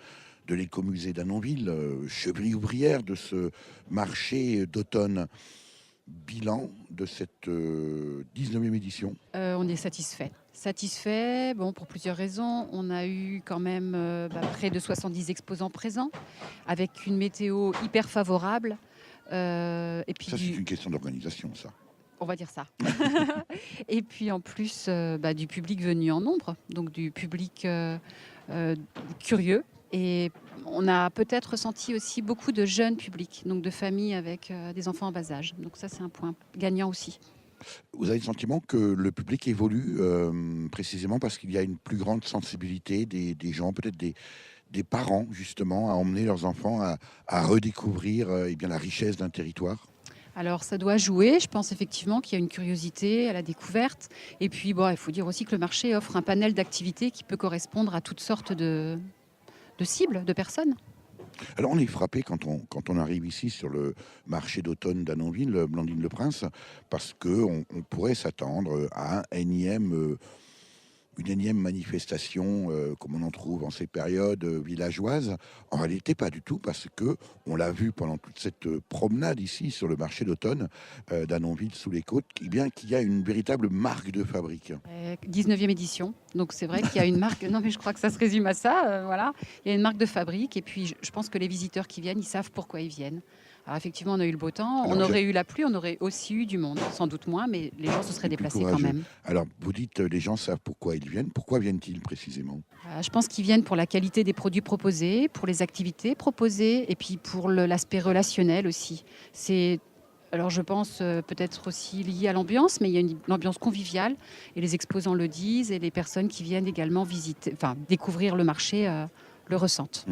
de l'écomusée d'Annonville, cheville ouvrière de ce marché d'automne. Bilan de cette 19e édition. On est satisfait, bon, pour plusieurs raisons. On a eu quand même près de 70 exposants présents, avec une météo hyper favorable. Et puis ça, c'est une question d'organisation, ça. On va dire ça. Et puis en plus, du public venu en nombre, donc du public curieux. Et on a peut-être ressenti aussi beaucoup de jeunes publics, donc de familles avec des enfants en bas âge. Donc ça, c'est un point gagnant aussi. Vous avez le sentiment que le public évolue précisément parce qu'il y a une plus grande sensibilité des gens, peut-être des parents, justement, à emmener leurs enfants à redécouvrir la richesse d'un territoire? Alors ça doit jouer, je pense effectivement qu'il y a une curiosité à la découverte. Et puis il faut dire aussi que le marché offre un panel d'activités qui peut correspondre à toutes sortes de cibles, de personnes. Alors on est frappé quand on arrive ici sur le marché d'automne d'Annonville, Blandine Leprince, parce qu'on pourrait s'attendre à une énième manifestation comme on en trouve en ces périodes villageoises. En réalité, pas du tout, parce que on l'a vu pendant toute cette promenade ici sur le marché d'automne d'Annonville-sous-les-Côtes, qu'il y a une véritable marque de fabrique. 19e édition, donc c'est vrai qu'il y a une marque. Non, mais je crois que ça se résume à ça. Voilà, il y a une marque de fabrique, et puis je pense que les visiteurs qui viennent, ils savent pourquoi ils viennent. Alors effectivement, on a eu le beau temps, on aurait eu la pluie, on aurait aussi eu du monde, sans doute moins, mais les gens se seraient déplacés quand même. Alors vous dites les gens savent pourquoi ils viennent. Pourquoi viennent-ils précisément? Je pense qu'ils viennent pour la qualité des produits proposés, pour les activités proposées, et puis pour l'aspect relationnel aussi. Alors je pense peut-être aussi lié à l'ambiance, mais il y a une ambiance conviviale, et les exposants le disent, et les personnes qui viennent également découvrir le marché le ressentent.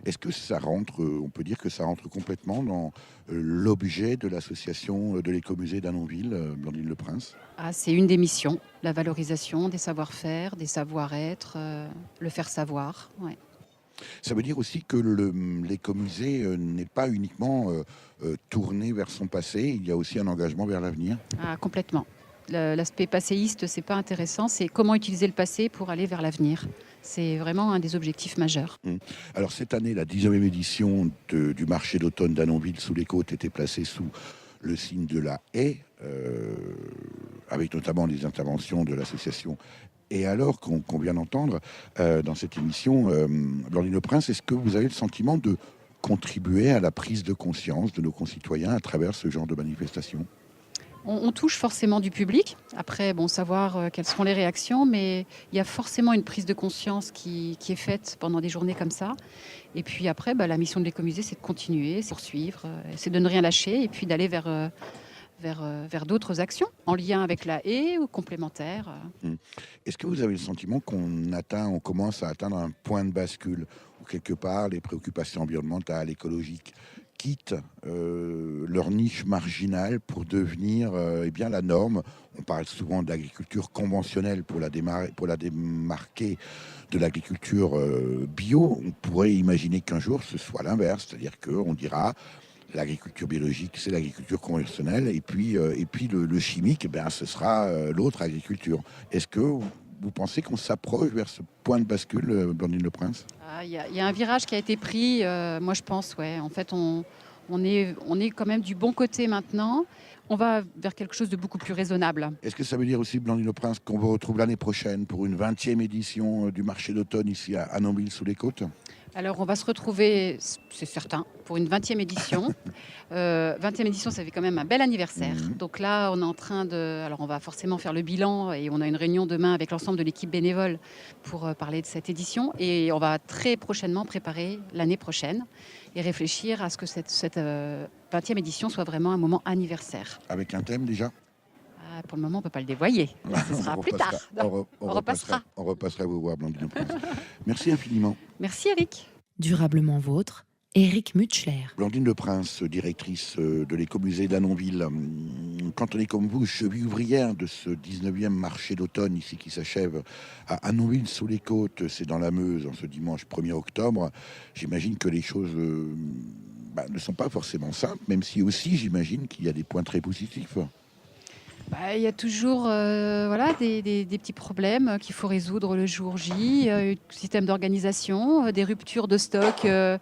Est-ce que ça rentre, on peut dire que ça rentre complètement dans l'objet de l'association de l'écomusée d'Annonville, Blandine Leprince? C'est une des missions, la valorisation des savoir-faire, des savoir-être, le faire savoir. Ouais. Ça veut dire aussi que l'écomusée n'est pas uniquement tourné vers son passé, il y a aussi un engagement vers l'avenir? Complètement. L'aspect passéiste, c'est pas intéressant, c'est comment utiliser le passé pour aller vers l'avenir. C'est vraiment un des objectifs majeurs. Alors cette année, la 19e édition du marché d'automne d'Annonville-sous-les-Côtes était placée sous le signe de la haie, avec notamment les interventions de l'association. Et alors qu'on vient d'entendre dans cette émission, Blandine Leprince, est-ce que vous avez le sentiment de contribuer à la prise de conscience de nos concitoyens à travers ce genre de manifestation? On touche forcément du public. Après, savoir quelles seront les réactions, mais il y a forcément une prise de conscience qui est faite pendant des journées comme ça. Et puis après, la mission de l'écomusée, c'est de continuer, c'est de poursuivre, c'est de ne rien lâcher, et puis d'aller vers d'autres actions en lien avec la haie ou complémentaires. Est-ce que vous avez le sentiment qu'on commence à atteindre un point de bascule où quelque part les préoccupations environnementales, écologiques quittent leur niche marginale pour devenir la norme? On parle souvent d'agriculture conventionnelle pour la démarquer de l'agriculture bio. On pourrait imaginer qu'un jour ce soit l'inverse, c'est-à-dire qu'on dira l'agriculture biologique, c'est l'agriculture conventionnelle, et puis le chimique, ce sera l'autre agriculture. Est-ce que vous pensez qu'on s'approche vers ce point de bascule, Blandine Leprince? Il y a un virage qui a été pris, moi je pense, ouais. En fait, on est quand même du bon côté maintenant. On va vers quelque chose de beaucoup plus raisonnable. Est-ce que ça veut dire aussi, Blandine Leprince, qu'on vous retrouve l'année prochaine pour une 20e édition du marché d'automne ici à Annonville-sous-les-Côtes? Alors, on va se retrouver, c'est certain, pour une 20e édition. 20e édition, ça fait quand même un bel anniversaire. Donc là, on est en train de... Alors, on va forcément faire le bilan et on a une réunion demain avec l'ensemble de l'équipe bénévole pour parler de cette édition. Et on va très prochainement préparer l'année prochaine et réfléchir à ce que cette 20e édition soit vraiment un moment anniversaire. Avec un thème déjà? Pour le moment, on ne peut pas le dévoyer. Ce sera plus tard. On repassera vous voir, Blandine Leprince. Merci infiniment. Merci, Eric. Durablement Vôtre, Éric Mutschler. Blandine Leprince, directrice de l'écomusée d'Annonville. quand on est comme vous, cheville ouvrière de ce 19e marché d'automne ici qui s'achève à Annonville-sous-les-Côtes, c'est dans la Meuse, en ce dimanche 1er octobre, j'imagine que les choses ne sont pas forcément simples, même si aussi j'imagine qu'il y a des points très positifs. Il y a toujours des petits problèmes qu'il faut résoudre le jour J, système d'organisation, des ruptures de stock, la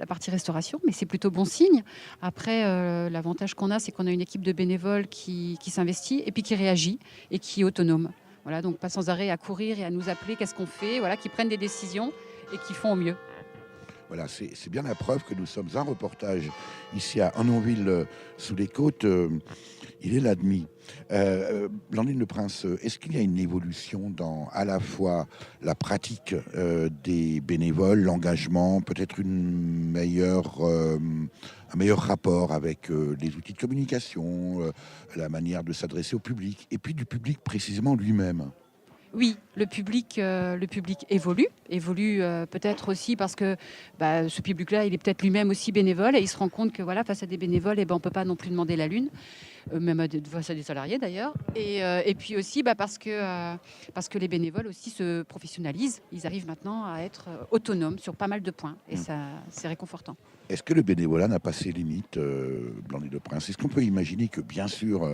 partie restauration, mais c'est plutôt bon signe. Après, l'avantage qu'on a, c'est qu'on a une équipe de bénévoles qui s'investit et puis qui réagit et qui est autonome. Voilà, donc pas sans arrêt à courir et à nous appeler, qu'est-ce qu'on fait, qui prennent des décisions et qui font au mieux. Voilà, c'est bien la preuve que nous sommes un reportage ici à Annonville-sous-les-Côtes. Il est l'admis. Blandine Le Prince, est-ce qu'il y a une évolution dans à la fois la pratique des bénévoles, l'engagement, peut-être un meilleur rapport avec les outils de communication, la manière de s'adresser au public, et puis du public précisément lui-même? Oui, le public évolue peut-être aussi parce que ce public-là, il est peut-être lui-même aussi bénévole et il se rend compte que face à des bénévoles, on ne peut pas non plus demander la lune, même face à des salariés d'ailleurs. Et puis aussi parce que les bénévoles aussi se professionnalisent. Ils arrivent maintenant à être autonomes sur pas mal de points et ça, c'est réconfortant. Est-ce que le bénévolat n'a pas ses limites, Blandine Le Prince? Est-ce qu'on peut imaginer que, bien sûr,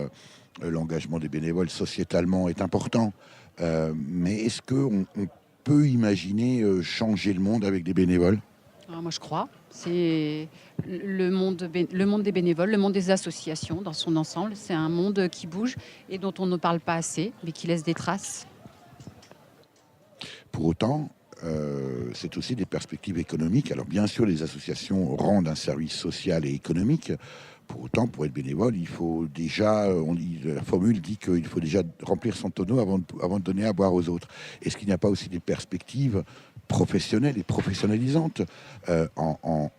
l'engagement des bénévoles sociétalement est important, mais est-ce qu'on peut imaginer changer le monde avec des bénévoles? Alors moi, je crois. C'est le monde des bénévoles, le monde des associations dans son ensemble. C'est un monde qui bouge et dont on ne parle pas assez, mais qui laisse des traces. Pour autant, c'est aussi des perspectives économiques. Alors bien sûr, les associations rendent un service social et économique. Pour autant, pour être bénévole, il faut déjà, la formule dit qu'il faut déjà remplir son tonneau avant de donner à boire aux autres. Est-ce qu'il n'y a pas aussi des perspectives professionnelles et professionnalisantes en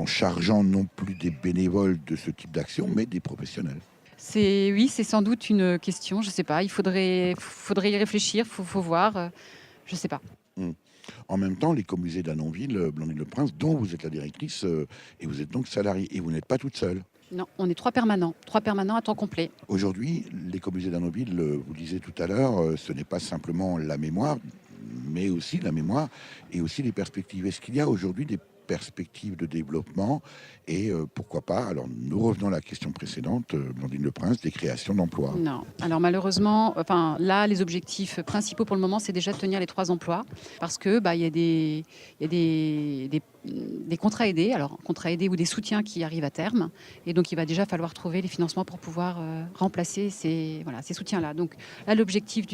chargeant non plus des bénévoles de ce type d'action, mais des professionnels? C'est sans doute une question, je ne sais pas. Il faudrait y réfléchir, faut voir, je ne sais pas. En même temps, l'écomusée d'Annonville, Blandine Le Prince, dont vous êtes la directrice, et vous êtes donc salariée, et vous n'êtes pas toute seule. Non, on est 3 permanents à temps complet. Aujourd'hui, l'écomusée d'Annonville, vous le disiez tout à l'heure, ce n'est pas simplement la mémoire, mais aussi la mémoire et aussi les perspectives. Est-ce qu'il y a aujourd'hui des perspectives de développement et pourquoi pas, alors nous revenons à la question précédente, Blandine Le Prince, des créations d'emplois? Non, alors malheureusement, là les objectifs principaux pour le moment c'est déjà de tenir les 3 emplois parce que il y a des contrats aidés, contrats aidés ou des soutiens qui arrivent à terme et donc il va déjà falloir trouver les financements pour pouvoir remplacer ces soutiens-là. Donc là l'objectif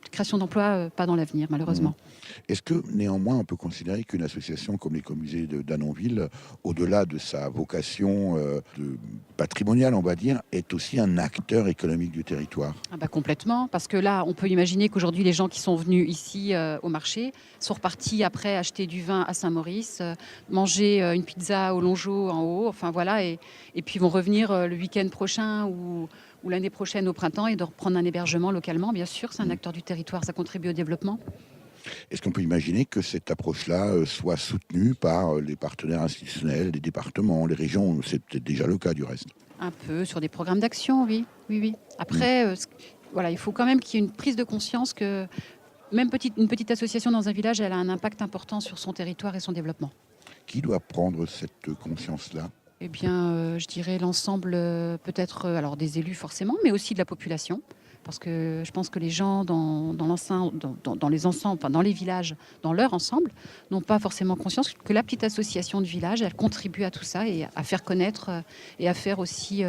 création d'emplois, pas dans l'avenir, malheureusement. Est-ce que, néanmoins, on peut considérer qu'une association comme l'Écomusée d'Annonville, au-delà de sa vocation patrimoniale, on va dire, est aussi un acteur économique du territoire? Complètement, parce que là, on peut imaginer qu'aujourd'hui, les gens qui sont venus ici au marché sont repartis après acheter du vin à Saint-Maurice, manger une pizza au Longeau en haut, et puis vont revenir le week-end prochain ou l'année prochaine au printemps et de reprendre un hébergement localement, bien sûr. C'est un acteur du territoire, ça contribue au développement. Est-ce qu'on peut imaginer que cette approche-là soit soutenue par les partenaires institutionnels, les départements, les régions? C'est peut-être déjà le cas du reste. Un peu sur des programmes d'action, oui. Après, il faut quand même qu'il y ait une prise de conscience que même une petite association dans un village, elle a un impact important sur son territoire et son développement. Qui doit prendre cette conscience-là? Eh bien, je dirais l'ensemble, peut-être, des élus forcément, mais aussi de la population. Parce que je pense que les gens dans les villages, dans leur ensemble, n'ont pas forcément conscience que la petite association de village, elle contribue à tout ça et à faire connaître et à faire aussi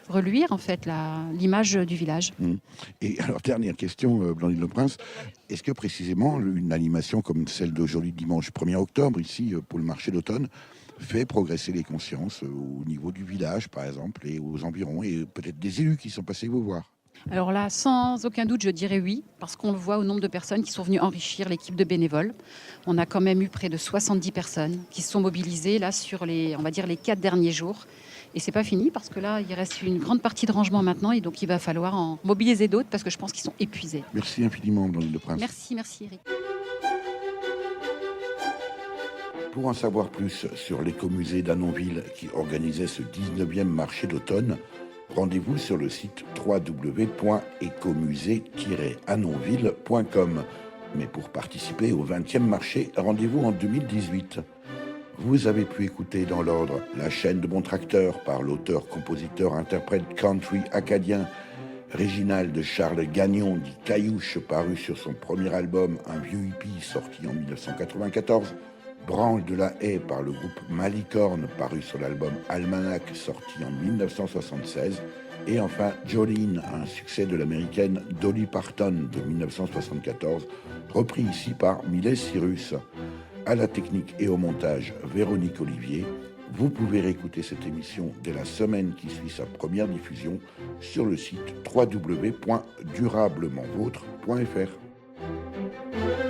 reluire en fait l'image du village. Et alors, dernière question, Blandine Le Prince, est-ce que précisément une animation comme celle d'aujourd'hui, dimanche 1er octobre, ici pour le marché d'automne, fait progresser les consciences au niveau du village, par exemple, et aux environs, et peut-être des élus qui sont passés vous voir? Alors là, sans aucun doute, je dirais oui, parce qu'on le voit au nombre de personnes qui sont venues enrichir l'équipe de bénévoles. On a quand même eu près de 70 personnes qui se sont mobilisées là sur les 4 derniers jours. Et c'est pas fini, parce que là, il reste une grande partie de rangement maintenant, et donc il va falloir en mobiliser d'autres, parce que je pense qu'ils sont épuisés. Merci infiniment, Blandine Le Prince. Merci Eric. Pour en savoir plus sur l'écomusée d'Annonville qui organisait ce 19e marché d'automne, rendez-vous sur le site www.ecomusée-annonville.com. Mais pour participer au 20e marché, rendez-vous en 2018. Vous avez pu écouter dans l'ordre La chaîne de mon tracteur par l'auteur-compositeur-interprète country acadien Réginald de Charles Gagnon, dit Caillouche, paru sur son premier album Un vieux hippie sorti en 1994, Branle de la haie par le groupe Malicorne, paru sur l'album Almanac sorti en 1976, et enfin Jolene, un succès de l'américaine Dolly Parton de 1974, repris ici par Miley Cyrus. À la technique et au montage, Véronique Olivier. Vous pouvez réécouter cette émission dès la semaine qui suit sa première diffusion sur le site www.durablementvôtre.fr.